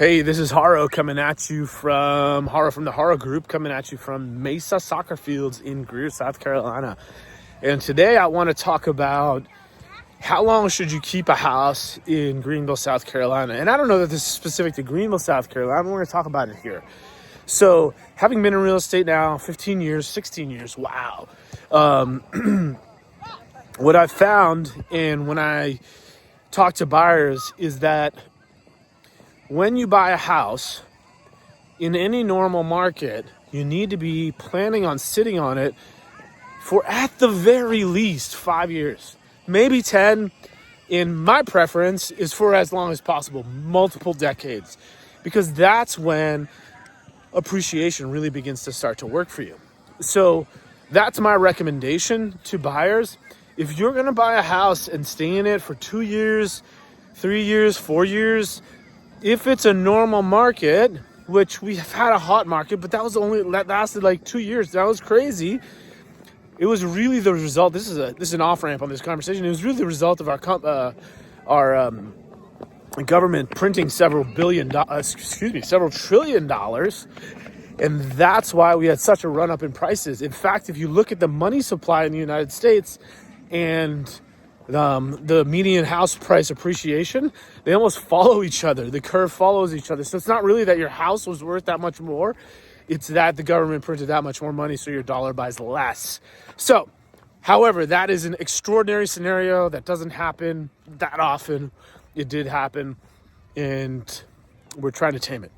Hey, this is Haro coming at you from the Haro Group, coming at you from Mesa Soccer Fields in Greer, South Carolina. And today I want to talk about how long should you keep a house in Greenville, South Carolina. And I don't know that this is specific to Greenville, South Carolina. We're going to talk about it here. So having been in real estate now 15 years, 16 years, wow. What I've found and when I talk to buyers is that when you buy a house in any normal market, you need to be planning on sitting on it for at the very least 5 years, maybe 10. In my preference is for as long as possible, multiple decades, because that's when appreciation really begins to start to work for you. So that's my recommendation to buyers. If you're going to buy a house and stay in it for 2 years, 3 years, 4 years, if it's a normal market, which we have had a hot market, but that lasted like 2 years. That was crazy. It was really the result. This is an off ramp on this conversation. It was really the result of our government printing several trillion dollars, and that's why we had such a run up in prices. In fact, if you look at the money supply in the United States and the median house price appreciation, they almost follow each other. The curve follows each other. So it's not really that your house was worth that much more. It's that the government printed that much more money, so your dollar buys less. So, however, that is an extraordinary scenario that doesn't happen that often. It did happen, and we're trying to tame it.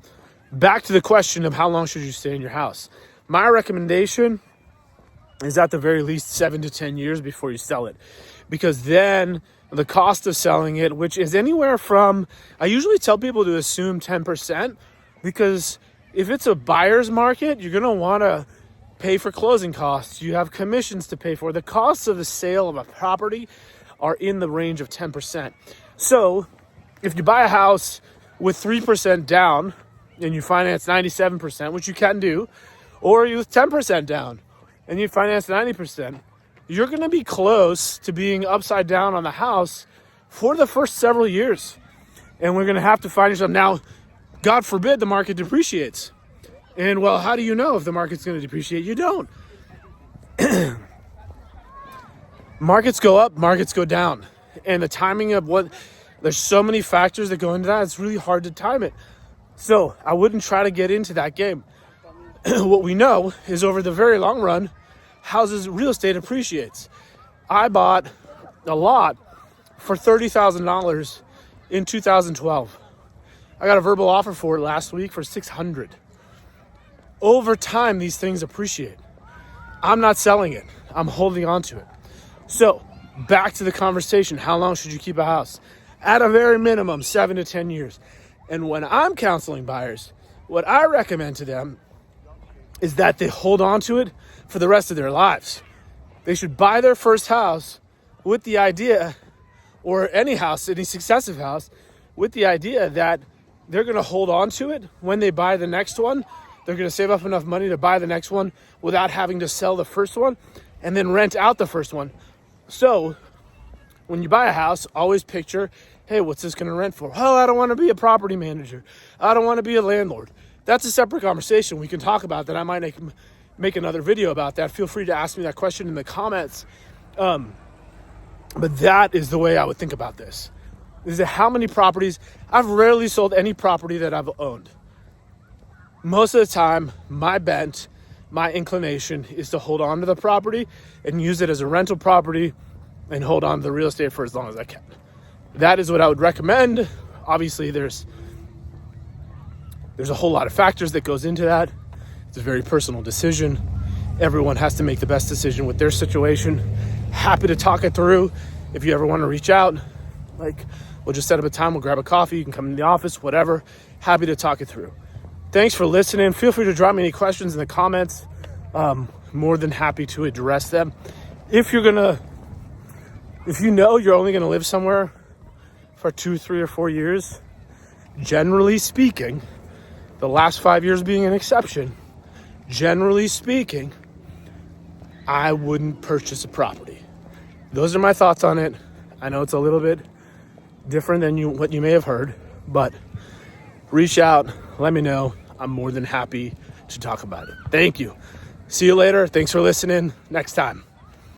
Back to the question of how long should you stay in your house. My recommendation is at the very least 7 to 10 years before you sell it. Because then the cost of selling it, which is anywhere from, I usually tell people to assume 10%, because if it's a buyer's market, you're going to want to pay for closing costs. You have commissions to pay for. The costs of the sale of a property are in the range of 10%. So if you buy a house with 3% down and you finance 97%, which you can do, or you with 10% down and you finance 90%, you're going to be close to being upside down on the house for the first several years. And we're going to have to find yourself. Now, God forbid the market depreciates. And well, how do you know if the market's going to depreciate? You don't. Markets go up, markets go down. And the timing of there's so many factors that go into that, it's really hard to time it. So I wouldn't try to get into that game. What we know is over the very long run, real estate appreciates. I bought a lot for $30,000 in 2012. I got a verbal offer for it last week for $600. Over time, these things appreciate. I'm not selling it. I'm holding on to it. So back to the conversation. How long should you keep a house? At a very minimum, 7 to 10 years. And when I'm counseling buyers, what I recommend to them is that they hold on to it for the rest of their lives. They should buy their first house with the idea, or any successive house, with the idea that they're going to hold on to it when they buy the next one. They're going to save up enough money to buy the next one without having to sell the first one and then rent out the first one. So when you buy a house, always picture, hey, what's this going to rent for? Oh, I don't want to be a property manager. I don't want to be a landlord. That's a separate conversation. We can talk about that. I might make another video about that. Feel free to ask me that question in the comments. But that is the way I would think about this. Is that how many properties? I've rarely sold any property that I've owned. Most of the time, my bent, my inclination is to hold on to the property and use it as a rental property and hold on to the real estate for as long as I can. That is what I would recommend. Obviously, there's a whole lot of factors that goes into that. It's a very personal decision. Everyone has to make the best decision with their situation. Happy to talk it through. If you ever want to reach out, we'll just set up a time. We'll grab a coffee. You can come in the office, whatever. Happy to talk it through. Thanks for listening. Feel free to drop me any questions in the comments. More than happy to address them. If you know you're only going to live somewhere for 2, 3, or 4 years, generally speaking, the last 5 years being an exception, generally speaking, I wouldn't purchase a property. Those are my thoughts on it. I know it's a little bit different than what you may have heard, but reach out, let me know. I'm more than happy to talk about it. Thank you. See you later. Thanks for listening. Next time.